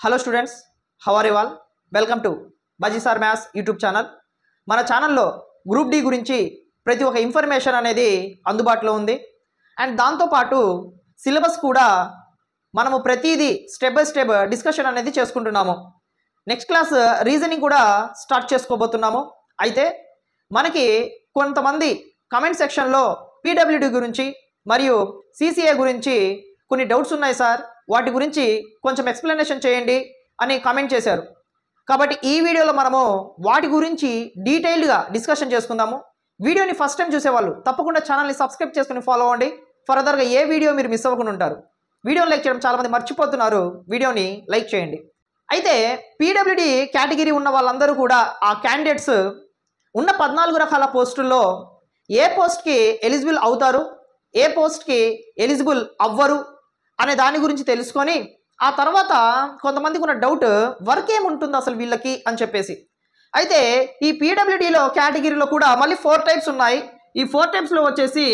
Hello students, how are you all? Welcome to బజీసార్ maths YouTube channel. మన ఛానల్లో group D గురించి ప్రతి ఒక్క ఇన్ఫర్మేషన్ అనేది అందుబాటులో ఉంది. అండ్ దాంతోపాటు సిలబస్ కూడా మనము ప్రతిదీ స్టెప్ బై స్టెప్ డిస్కషన్ అనేది చేసుకుంటున్నాము. నెక్స్ట్ క్లాస్ రీజనింగ్ కూడా స్టార్ట్ చేసుకోబోతున్నాము. అయితే మనకి కొంతమంది కమెంట్ సెక్షన్లో పీడబ్ల్యూడి గురించి మరియు సిసిఏ గురించి కొన్ని డౌట్స్ ఉన్నాయి సార్, వాటి గురించి కొంచెం ఎక్స్ప్లెనేషన్ చేయండి అని కామెంట్ చేశారు. కాబట్టి ఈ వీడియోలో మనము వాటి గురించి డీటెయిల్డ్గా డిస్కషన్ చేసుకుందాము. వీడియోని ఫస్ట్ టైం చూసేవాళ్ళు తప్పకుండా ఛానల్ని సబ్స్క్రైబ్ చేసుకుని ఫాలో అవ్వండి. ఫర్దర్గా ఏ వీడియో మీరు మిస్ అవ్వకుండా ఉంటారు. వీడియోని లైక్ చేయడం చాలామంది మర్చిపోతున్నారు, వీడియోని లైక్ చేయండి. అయితే పీడబ్ల్యూడి కేటగిరీ ఉన్న వాళ్ళందరూ కూడా ఆ క్యాండిడేట్స్ ఉన్న 14 రకాల పోస్టుల్లో ఏ పోస్ట్కి ఎలిజిబుల్ అవుతారు, ఏ పోస్ట్కి ఎలిజిబుల్ అవ్వరు అనే దాని గురించి తెలుసుకొని ఆ తర్వాత కొంతమందికి ఉన్న డౌట్ వర్క్ ఏముంటుంది అసలు వీళ్ళకి అని చెప్పేసి. అయితే ఈ పీడబ్ల్యూడిలో కేటగిరీలో కూడా మళ్ళీ 4 టైప్స్ ఉన్నాయి. ఈ 4 టైప్స్లో వచ్చేసి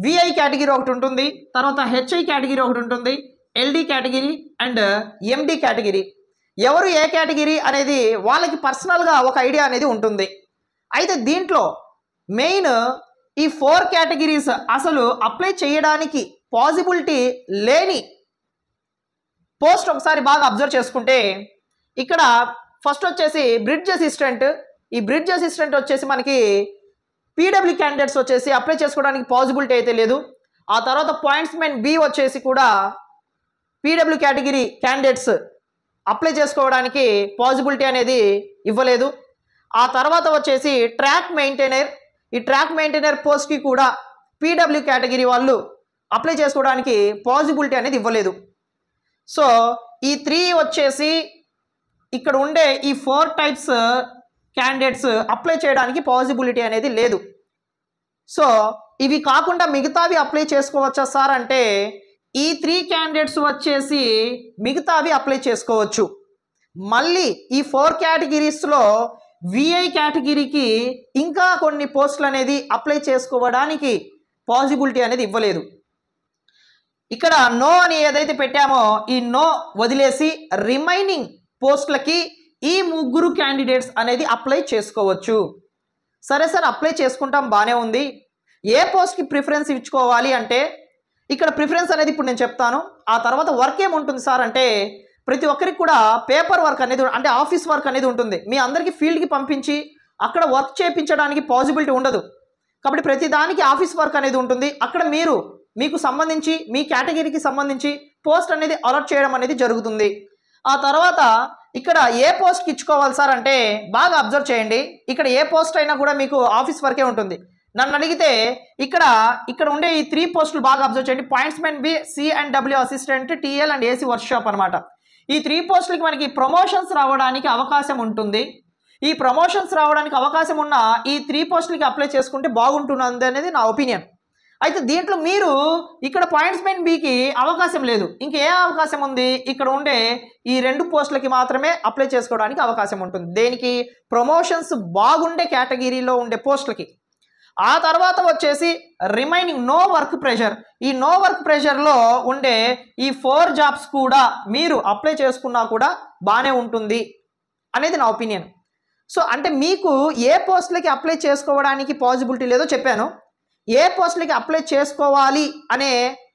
విఐ కేటగిరీ ఒకటి ఉంటుంది, తర్వాత హెచ్ఐ కేటగిరీ ఒకటి ఉంటుంది, LD category and MD category. ఎవరు ఏ కేటగిరీ అనేది వాళ్ళకి పర్సనల్గా ఒక ఐడియా అనేది ఉంటుంది. అయితే దీంట్లో మెయిన్ ఈ 4 కేటగిరీస్ అసలు అప్లై చేయడానికి పాసిబిలిటీ లేని పోస్ట్ ఒకసారి బాగా అబ్జర్వ్ చేసుకుంటే ఇక్కడ ఫస్ట్ వచ్చేసి బ్రిడ్జ్ అసిస్టెంట్. ఈ బ్రిడ్జ్ అసిస్టెంట్ వచ్చేసి మనకి పీడబ్ల్యూ క్యాండిడేట్స్ వచ్చేసి అప్లై చేసుకోవడానికి పాసిబిలిటీ అయితే లేదు. ఆ తర్వాత పాయింట్స్మెన్ బి వచ్చేసి కూడా పీడబ్ల్యూ కేటగిరీ క్యాండిడేట్స్ అప్లై చేసుకోవడానికి పాసిబిలిటీ అనేది ఇవ్వలేదు. ఆ తర్వాత వచ్చేసి ట్రాక్ మెయింటైనర్. ఈ ట్రాక్ మెయింటైనర్ పోస్ట్కి కూడా పీడబ్ల్యూ కేటగిరీ వాళ్ళు అప్లై చేసుకోవడానికి పాసిబిలిటీ అనేది ఇవ్వలేదు. సో ఈ 3 వచ్చేసి ఇక్కడ ఉండే ఈ 4 టైప్స్ క్యాండిడేట్స్ అప్లై చేయడానికి పాసిబిలిటీ అనేది లేదు. సో ఇవి కాకుండా మిగతావి అప్లై చేసుకోవచ్చా సార్ అంటే ఈ 3 క్యాండిడేట్స్ వచ్చేసి మిగతావి అప్లై చేసుకోవచ్చు. మళ్ళీ ఈ 4 కేటగిరీస్లో విఐ కేటగిరీకి ఇంకా కొన్ని పోస్టులు అనేది అప్లై చేసుకోవడానికి పాసిబిలిటీ అనేది ఇవ్వలేదు. ఇక్కడ నో అని ఏదైతే పెట్టామో ఈ నో వదిలేసి రిమైనింగ్ పోస్టులకి ఈ 3 క్యాండిడేట్స్ అనేది అప్లై చేసుకోవచ్చు. సరే సార్, అప్లై చేసుకుంటాం, బాగానే ఉంది. ఏ పోస్ట్కి ప్రిఫరెన్స్ ఇచ్చుకోవాలి అంటే ఇక్కడ ప్రిఫరెన్స్ అనేది ఇప్పుడు నేను చెప్తాను. ఆ తర్వాత వర్క్ ఏముంటుంది సార్ అంటే ప్రతి ఒక్కరికి కూడా పేపర్ వర్క్ అనేది అంటే ఆఫీస్ వర్క్ అనేది ఉంటుంది. మీ అందరికీ ఫీల్డ్కి పంపించి అక్కడ వర్క్ చేయించడానికి పాసిబిలిటీ ఉండదు. కాబట్టి ప్రతి దానికి ఆఫీస్ వర్క్ అనేది ఉంటుంది. అక్కడ మీకు సంబంధించి మీ కేటగిరీకి సంబంధించి పోస్ట్ అనేది అలాట్ చేయడం అనేది జరుగుతుంది. ఆ తర్వాత ఇక్కడ ఏ పోస్ట్కి ఇచ్చుకోవాలి సార్ అంటే బాగా అబ్జర్వ్ చేయండి. ఇక్కడ ఏ పోస్ట్ అయినా కూడా మీకు ఆఫీస్ వర్కే ఉంటుంది. నన్ను అడిగితే ఇక్కడ ఉండే ఈ 3 పోస్టులు బాగా అబ్జర్వ్ చేయండి. Pointsmen B, C and W assistant, TL and AC workshop అనమాట. ఈ 3 పోస్టులకి మనకి ప్రమోషన్స్ రావడానికి అవకాశం ఉంటుంది. ఈ ప్రమోషన్స్ రావడానికి అవకాశం ఉన్న ఈ 3 పోస్టులకి అప్లై చేసుకుంటే బాగుంటుంది అనేది నా ఒపీనియన్. అయితే దీంట్లో మీరు ఇక్కడ పాయింట్స్మెన్ బికి అవకాశం లేదు. ఇంకే అవకాశం ఉంది? ఇక్కడ ఉండే ఈ 2 పోస్టులకి మాత్రమే అప్లై చేసుకోవడానికి అవకాశం ఉంటుంది. దేనికి? ప్రమోషన్స్ బాగుండే కేటగిరీలో ఉండే పోస్టులకి. ఆ తర్వాత వచ్చేసి రిమైనింగ్ నో వర్క్ ప్రెషర్. ఈ నో వర్క్ ప్రెషర్లో ఉండే ఈ 4 జాబ్స్ కూడా మీరు అప్లై చేసుకున్నా కూడా బాగానే ఉంటుంది అనేది నా ఒపీనియన్. సో అంటే మీకు ఏ పోస్టులకి అప్లై చేసుకోవడానికి పాసిబిలిటీ లేదో చెప్పాను, ఏ పోస్టులకి అప్లై చేసుకోవాలి అనే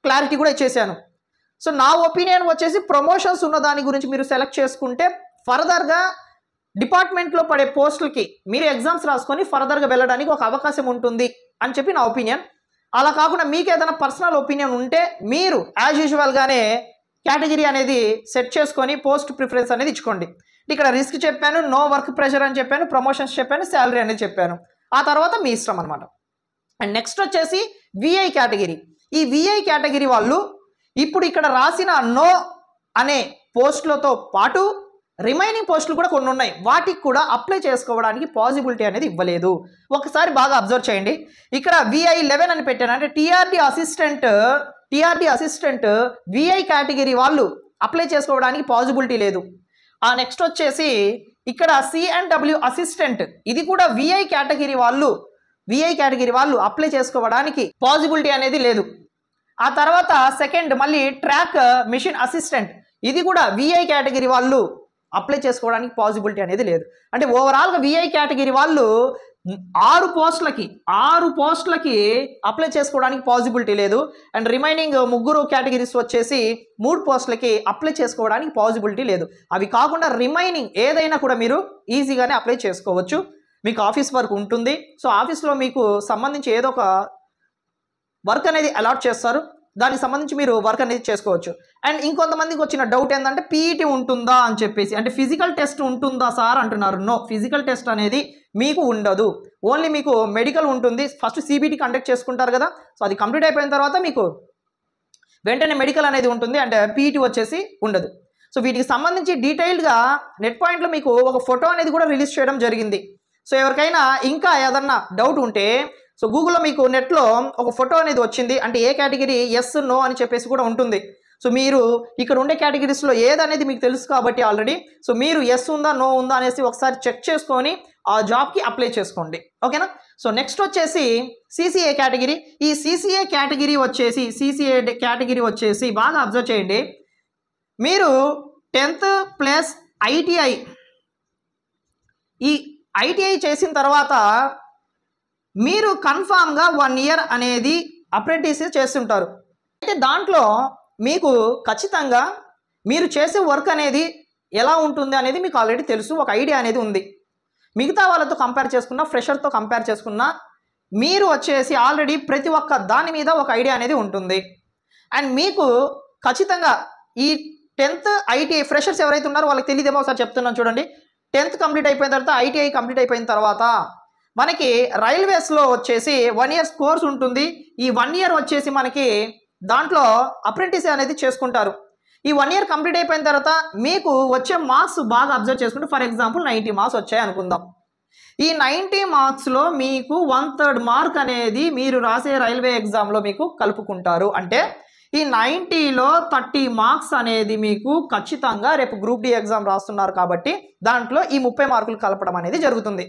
క్లారిటీ కూడా ఇచ్చేసాను. సో నా ఒపీనియన్ వచ్చేసి ప్రమోషన్స్ ఉన్న దాని గురించి మీరు సెలెక్ట్ చేసుకుంటే ఫర్దర్గా డిపార్ట్మెంట్లో పడే పోస్టులకి మీరు ఎగ్జామ్స్ రాసుకొని ఫర్దర్గా వెళ్ళడానికి ఒక అవకాశం ఉంటుంది అని చెప్పి నా ఒపీనియన్. అలా కాకుండా మీకు ఏదైనా పర్సనల్ ఒపీనియన్ ఉంటే మీరు యాజ్ యూజువల్గానే కేటగిరీ అనేది సెట్ చేసుకొని పోస్ట్ ప్రిఫరెన్స్ అనేది ఇచ్చుకోండి. ఇక్కడ రిస్క్ చెప్పాను, నో వర్క్ ప్రెషర్ అని చెప్పాను, ప్రమోషన్స్ చెప్పాను, శాలరీ అనేది చెప్పాను. ఆ తర్వాత మీ ఇష్టం అనమాట. అండ్ నెక్స్ట్ వచ్చేసి విఐ కేటగిరీ. ఈ విఐ కేటగిరీ వాళ్ళు ఇప్పుడు ఇక్కడ రాసిన నో అనే పోస్టులతో పాటు రిమైనింగ్ పోస్టులు కూడా కొన్ని ఉన్నాయి, వాటికి కూడా అప్లై చేసుకోవడానికి పాసిబిలిటీ అనేది ఇవ్వలేదు. ఒకసారి బాగా అబ్జర్వ్ చేయండి. ఇక్కడ విఐ 11 అని పెట్టాను, అంటే టీఆర్డీ అసిస్టెంట్ విఐ కేటగిరీ వాళ్ళు అప్లై చేసుకోవడానికి పాసిబిలిటీ లేదు. ఆ నెక్స్ట్ వచ్చేసి ఇక్కడ సి అండ్ డబ్ల్యూ అసిస్టెంట్, ఇది కూడా విఐ కేటగిరీ వాళ్ళు అప్లై చేసుకోవడానికి పాసిబిలిటీ అనేది లేదు. ఆ తర్వాత సెకండ్ మళ్ళీ ట్రాక్ మిషన్ అసిస్టెంట్, ఇది కూడా విఐ కేటగిరీ వాళ్ళు అప్లై చేసుకోవడానికి పాసిబిలిటీ అనేది లేదు. అంటే ఓవరాల్గా విఐ కేటగిరీ వాళ్ళు 6 పోస్టులకి అప్లై చేసుకోవడానికి పాసిబిలిటీ లేదు. అండ్ రిమైనింగ్ 3 కేటగిరీస్ వచ్చేసి 3 పోస్టులకి అప్లై చేసుకోవడానికి పాసిబిలిటీ లేదు. అవి కాకుండా రిమైనింగ్ ఏదైనా కూడా మీరు ఈజీగానే అప్లై చేసుకోవచ్చు. మీకు ఆఫీస్ వర్క్ ఉంటుంది. సో ఆఫీస్లో మీకు సంబంధించి ఏదో ఒక వర్క్ అనేది అలాట్ చేస్తారు, దానికి సంబంధించి మీరు వర్క్ అనేది చేసుకోవచ్చు. అండ్ ఇంకొంతమందికి వచ్చిన డౌట్ ఏంటంటే పీఈటీ ఉంటుందా అని చెప్పేసి, అంటే ఫిజికల్ టెస్ట్ ఉంటుందా సార్ అంటున్నారు. నో, ఫిజికల్ టెస్ట్ అనేది మీకు ఉండదు. ఓన్లీ మీకు మెడికల్ ఉంటుంది. ఫస్ట్ సిబిటి కండక్ట్ చేసుకుంటారు కదా, సో అది కంప్లీట్ అయిపోయిన తర్వాత మీకు వెంటనే మెడికల్ అనేది ఉంటుంది. అంటే పీఈటీ వచ్చేసి ఉండదు. సో వీటికి సంబంధించి డీటెయిల్డ్గా నెట్ పాయింట్లో మీకు ఒక ఫోటో అనేది కూడా రిలీజ్ చేయడం జరిగింది. సో ఎవరికైనా ఇంకా ఏదన్నా డౌట్ ఉంటే సో గూగుల్లో మీకు నెట్లో ఒక ఫోటో అనేది వచ్చింది. అంటే ఏ కేటగిరీ ఎస్ నో అని చెప్పేసి కూడా ఉంటుంది. సో మీరు ఇక్కడ ఉండే కేటగిరీస్లో ఏదనేది మీకు తెలుసు కాబట్టి ఆల్రెడీ, సో మీరు ఎస్ ఉందా నో ఉందా అనేసి ఒకసారి చెక్ చేసుకొని ఆ జాబ్కి అప్లై చేసుకోండి. ఓకేనా. సో నెక్స్ట్ వచ్చేసి సిసిఏ కేటగిరీ. ఈ సిసిఏ కేటగిరీ వచ్చేసి బాగా అబ్జర్వ్ చేయండి. మీరు 10th ప్లస్ ఐటీఐ, ఈ ఐటీఐ చేసిన తర్వాత మీరు కన్ఫామ్గా 1 ఇయర్ అనేది అప్రెంటిస్ చేస్తుంటారు. అయితే దాంట్లో మీకు ఖచ్చితంగా మీరు చేసే వర్క్ అనేది ఎలా ఉంటుంది అనేది మీకు ఆల్రెడీ తెలుసు, ఒక ఐడియా అనేది ఉంది. మిగతా వాళ్ళతో కంపేర్ చేసుకున్నా, ఫ్రెషర్తో కంపేర్ చేసుకున్నా మీరు వచ్చేసి ఆల్రెడీ ప్రతి ఒక్క దాని మీద ఒక ఐడియా అనేది ఉంటుంది. అండ్ మీకు ఖచ్చితంగా ఈ 10th ఐటీఐ ఫ్రెషర్స్ ఎవరైతే ఉన్నారో వాళ్ళకి తెలియదేమో ఒకసారి చెప్తున్నాను చూడండి. 10th కంప్లీట్ అయిపోయిన తర్వాత ఐటీఐ కంప్లీట్ అయిపోయిన తర్వాత మనకి రైల్వేస్లో వచ్చేసి 1 ఇయర్స్ కోర్స్ ఉంటుంది. ఈ 1 ఇయర్ వచ్చేసి మనకి దాంట్లో అప్రెంటిస్ అనేది చేసుకుంటారు. ఈ 1 ఇయర్ కంప్లీట్ అయిపోయిన తర్వాత మీకు వచ్చే మార్క్స్ బాగా అబ్జర్వ్ చేసుకుంటే, ఫర్ ఎగ్జాంపుల్ 90 మార్క్స్ వచ్చాయి అనుకుందాం. ఈ 90 మార్క్స్లో మీకు 1/3 మార్క్ అనేది మీరు రాసే రైల్వే ఎగ్జామ్లో మీకు కలుపుకుంటారు. అంటే ఈ 90లో 30 మార్క్స్ అనేది మీకు ఖచ్చితంగా రేపు గ్రూప్ డి ఎగ్జామ్ రాస్తున్నారు కాబట్టి దాంట్లో ఈ 30 మార్కులు కలపడం అనేది జరుగుతుంది.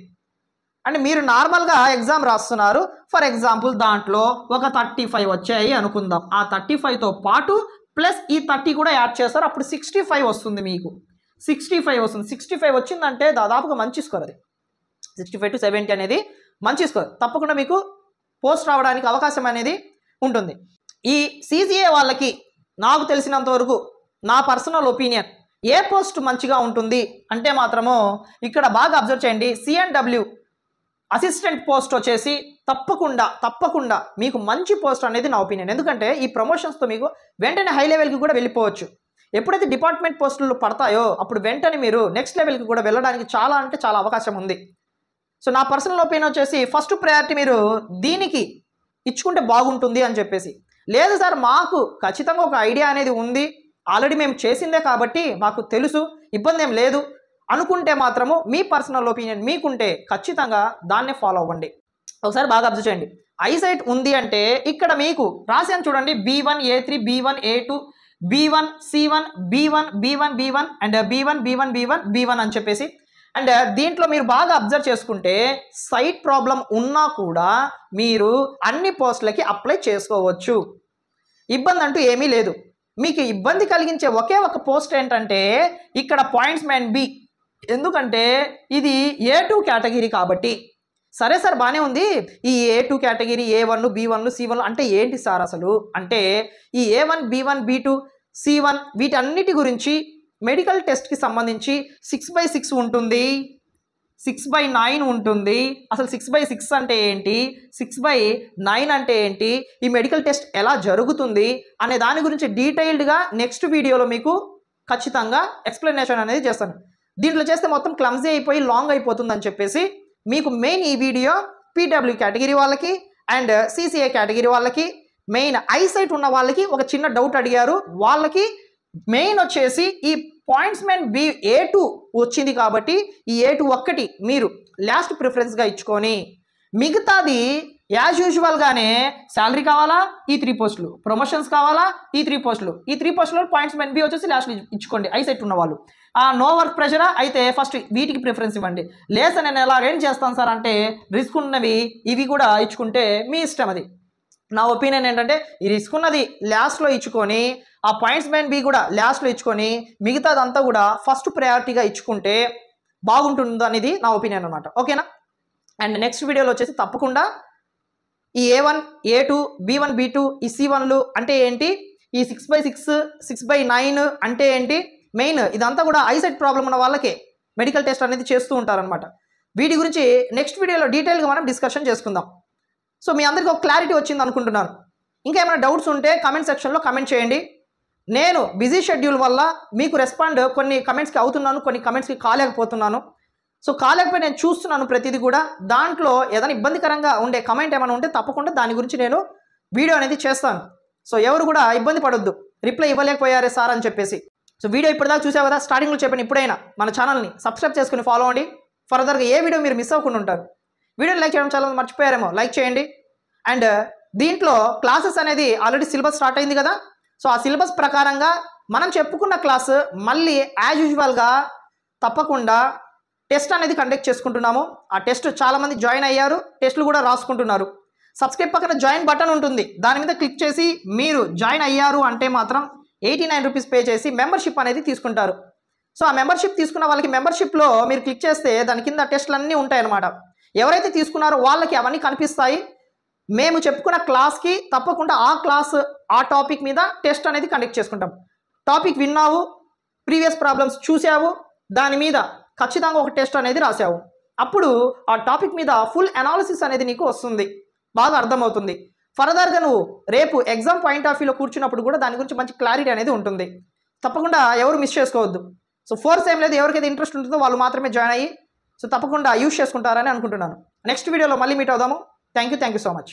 అంటే మీరు నార్మల్గా ఎగ్జామ్ రాస్తున్నారు, ఫర్ ఎగ్జాంపుల్ దాంట్లో ఒక 35 వచ్చాయి అనుకుందాం. ఆ 35తో పాటు ప్లస్ ఈ 30 కూడా యాడ్ చేస్తారు. అప్పుడు 65 వస్తుంది. మీకు 65 వస్తుంది. 65 వచ్చిందంటే దాదాపుగా మంచి స్కోర్. అది 65 to 70 అనేది మంచి స్కోర్. తప్పకుండా మీకు పోస్ట్ రావడానికి అవకాశం అనేది ఉంటుంది. ఈ సిసిఏ వాళ్ళకి నాకు తెలిసినంత వరకు నా పర్సనల్ ఒపీనియన్ ఏ పోస్ట్ మంచిగా ఉంటుంది అంటే మాత్రము ఇక్కడ బాగా అబ్జర్వ్ చేయండి. సిఎన్డబ్ల్యూ అసిస్టెంట్ పోస్ట్ వచ్చేసి తప్పకుండా మీకు మంచి పోస్ట్ అనేది నా ఒపీనియన్. ఎందుకంటే ఈ ప్రమోషన్స్తో మీకు వెంటనే హై లెవెల్కి కూడా వెళ్ళిపోవచ్చు. ఎప్పుడైతే డిపార్ట్మెంట్ పోస్టులు పడతాయో అప్పుడు వెంటనే మీరు నెక్స్ట్ లెవెల్కి కూడా వెళ్ళడానికి చాలా అంటే చాలా అవకాశం ఉంది. సో నా పర్సనల్ ఒపీనియన్ వచ్చేసి ఫస్ట్ ప్రయారిటీ మీరు దీనికి ఇచ్చుకుంటే బాగుంటుంది అని చెప్పేసి. లేదు సార్ మాకు ఖచ్చితంగా ఒక ఐడియా అనేది ఉంది, ఆల్రెడీ మేము చేసిందే కాబట్టి మాకు తెలుసు, ఇబ్బంది ఏం లేదు అనుకుంటే మాత్రము మీ పర్సనల్ ఒపీనియన్ మీకుంటే ఖచ్చితంగా దాన్నే ఫాలో అవ్వండి. ఒకసారి బాగా అబ్జర్వ్ చేయండి. ఐసైట్ ఉంది అంటే ఇక్కడ మీకు రాశాను చూడండి, B1 A3 B1 A2 B1 C1 B1 B1 B1 and B1 B1 B1 B1 అని చెప్పేసి. అండ్ దీంట్లో మీరు బాగా అబ్జర్వ్ చేసుకుంటే సైట్ ప్రాబ్లం ఉన్నా కూడా మీరు అన్ని పోస్టులకి అప్లై చేసుకోవచ్చు. ఇబ్బంది అంటూ ఏమీ లేదు. మీకు ఇబ్బంది కలిగించే ఒకే ఒక పోస్ట్ ఏంటంటే ఇక్కడ పాయింట్స్ మ్యాన్ బి. ఎందుకంటే ఇది A2 కేటగిరీ కాబట్టి. సరే సార్ బాగానే ఉంది, ఈ A2 category A1 B1 C1 అంటే ఏంటి సార్ అసలు అంటే ఈ A1 B1 B2 C1 వీటన్నిటి గురించి మెడికల్ టెస్ట్కి సంబంధించి 6/6 ఉంటుంది, 6/9 ఉంటుంది. అసలు 6/6 అంటే ఏంటి, 6/9 అంటే ఏంటి, ఈ మెడికల్ టెస్ట్ ఎలా జరుగుతుంది అనే దాని గురించి డీటెయిల్డ్గా నెక్స్ట్ వీడియోలో మీకు ఖచ్చితంగా ఎక్స్ప్లెనేషన్ అనేది చేస్తాను. దీంట్లో చేస్తే మొత్తం క్లమ్జీ అయిపోయి లాంగ్ అయిపోతుంది అని చెప్పేసి మీకు మెయిన్ ఈ వీడియో పీడబ్ల్యూ కేటగిరీ వాళ్ళకి అండ్ సిసిఏ కేటగిరీ వాళ్ళకి, మెయిన్ ఐసైట్ ఉన్న వాళ్ళకి ఒక చిన్న డౌట్ అడిగారు వాళ్ళకి మెయిన్ వచ్చేసి ఈ పాయింట్స్ మ్యాన్ A2 వచ్చింది కాబట్టి ఈ A2 ఒక్కటి మీరు లాస్ట్ ప్రిఫరెన్స్గా ఇచ్చుకొని మిగతాది యాజ్ యూజువల్గానే శాలరీ కావాలా ఈ 3 పోస్టులు, ప్రమోషన్స్ కావాలా ఈ 3 పోస్టులు, ఈ 3 పోస్టులో పాయింట్స్ మ్యాన్ బి వచ్చేసి లాస్ట్ ఇచ్చుకోండి ఐసెట్ ఉన్న వాళ్ళు. నో వర్క్ ప్రెషరా అయితే ఫస్ట్ వీటికి ప్రిఫరెన్స్ ఇవ్వండి. లేదా నేను ఎలా అరేంజ్ చేస్తాను సార్ అంటే రిస్క్ ఉన్నవి ఇవి కూడా ఇచ్చుకుంటే మీ ఇష్టం. అది నా ఒపీనియన్ ఏంటంటే ఈ రిస్క్ ఉన్నది లాస్ట్లో ఇచ్చుకొని ఆ పాయింట్స్ మెయిన్ బి కూడా లాస్ట్లో ఇచ్చుకొని మిగతాదంతా కూడా ఫస్ట్ ప్రయారిటీగా ఇచ్చుకుంటే బాగుంటుంది అనేది నా ఒపీనియన్ అనమాట. ఓకేనా? అండ్ నెక్స్ట్ వీడియోలో వచ్చేసి తప్పకుండా ఈ A1 A2 B1 B2 ఈ C1లు అంటే ఏంటి, ఈ 6/6 6/9 అంటే ఏంటి, మెయిన్ ఇదంతా కూడా ఐసెట్ ప్రాబ్లం ఉన్న వాళ్ళకే మెడికల్ టెస్ట్ అనేది చేస్తూ ఉంటారనమాట. వీటి గురించి నెక్స్ట్ వీడియోలో డీటెయిల్గా మనం డిస్కషన్ చేసుకుందాం. సో మీ అందరికీ ఒక క్లారిటీ వచ్చింది అనుకుంటున్నాను. ఇంకా ఏమైనా డౌట్స్ ఉంటే కమెంట్ సెక్షన్లో కమెంట్ చేయండి. నేను బిజీ షెడ్యూల్ వల్ల మీకు రెస్పాండ్ కొన్ని కమెంట్స్కి అవుతున్నాను, కొన్ని కమెంట్స్కి కాలేకపోతున్నాను. సో కాలేకపోయి నేను చూస్తున్నాను ప్రతిదీ కూడా. దాంట్లో ఏదైనా ఇబ్బందికరంగా ఉండే కమెంట్ ఏమైనా ఉంటే తప్పకుండా దాని గురించి నేను వీడియో అనేది చేస్తాను. సో ఎవరు కూడా ఇబ్బంది పడొద్దు, రిప్లై ఇవ్వలేకపోయారే సార్ అని చెప్పేసి. సో వీడియో ఇప్పటిదాకా చూసావు కదా, స్టార్టింగ్లో చెప్పిన ఇప్పుడైనా మన ఛానల్ని సబ్స్క్రైబ్ చేసుకుని ఫాలో అవ్వండి. ఫర్దర్గా ఏ వీడియో మీరు మిస్ అవ్వకుండా ఉంటారు. వీడియోని లైక్ చేయడం చాలా మర్చిపోయారేమో, లైక్ చేయండి. అండ్ దీంట్లో క్లాసెస్ అనేది ఆల్రెడీ సిలబస్ స్టార్ట్ అయింది కదా. సో ఆ సిలబస్ ప్రకారంగా మనం చెప్పుకున్న క్లాస్ మళ్ళీ యాజ్ యూజువల్గా తప్పకుండా టెస్ట్ అనేది కండక్ట్ చేసుకుంటున్నాము. ఆ టెస్ట్ చాలామంది జాయిన్ అయ్యారు, టెస్టులు కూడా రాసుకుంటున్నారు. సబ్స్క్రైబ్ పక్కన జాయిన్ బటన్ ఉంటుంది, దాని మీద క్లిక్ చేసి మీరు జాయిన్ అయ్యారు అంటే మాత్రం 89 రూపీస్ పే చేసి మెంబర్షిప్ అనేది తీసుకుంటారు. సో ఆ మెంబర్షిప్ తీసుకున్న వాళ్ళకి మెంబర్షిప్లో మీరు క్లిక్ చేస్తే దాని కింద టెస్టులు అన్నీ ఉంటాయి అన్నమాట. ఎవరైతే తీసుకున్నారో వాళ్ళకి అవన్నీ కనిపిస్తాయి. మేము చెప్పుకున్న క్లాస్కి తప్పకుండా ఆ క్లాస్ ఆ టాపిక్ మీద టెస్ట్ అనేది కండక్ట్ చేసుకుంటాం. టాపిక్ విన్నావు, ప్రీవియస్ ప్రాబ్లమ్స్ చూసావు, దాని మీద ఖచ్చితంగా ఒక టెస్ట్ అనేది రాసావు. అప్పుడు ఆ టాపిక్ మీద ఫుల్ అనాలిసిస్ అనేది నీకు వస్తుంది, బాగా అర్థమవుతుంది. ఫర్దర్గా నువ్వు రేపు ఎగ్జామ్ పాయింట్ ఆఫ్ వ్యూలో కూర్చున్నప్పుడు కూడా దాని గురించి మంచి క్లారిటీ అనేది ఉంటుంది. తప్పకుండా ఎవరు మిస్ చేసుకోవద్దు. సో ఫోర్స్ ఏం లేదు, ఎవరికైతే ఇంట్రెస్ట్ ఉంటుందో వాళ్ళు మాత్రమే జాయిన్ అయ్యి సో తప్పకుండా యూస్ చేసుకుంటారని అనుకుంటున్నాను. నెక్స్ట్ వీడియోలో మళ్ళీ మీట్ అవుదాము. Thank you so much.